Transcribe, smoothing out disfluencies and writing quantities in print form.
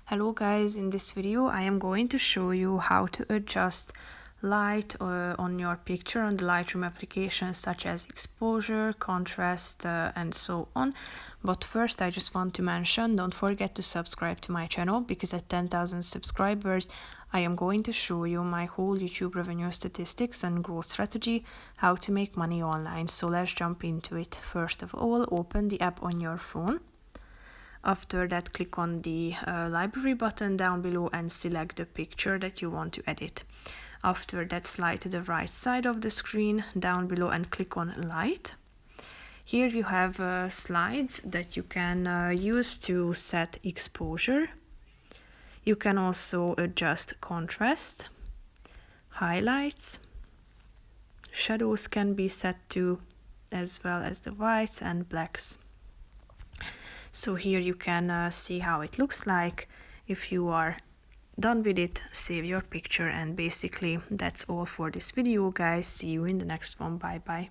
Hello guys, in this video I am going to show you how to adjust light on your picture on the Lightroom applications such as exposure, contrast and so on. But first I just want to mention, don't forget to subscribe to my channel, because at 10,000 subscribers I am going to show you my whole YouTube revenue statistics and growth strategy, how to make money online. So let's jump into it. First of all, open the app on your phone. After that, click on the library button down below and select the picture that you want to edit. After that, slide to the right side of the screen down below and click on light. Here you have slides that you can use to set exposure. You can also adjust contrast, highlights, shadows can be set to, as well as the whites and blacks. So here you can see how it looks like. If you are done with it, save your picture, and basically that's all for this video guys. See you in the next one. Bye bye.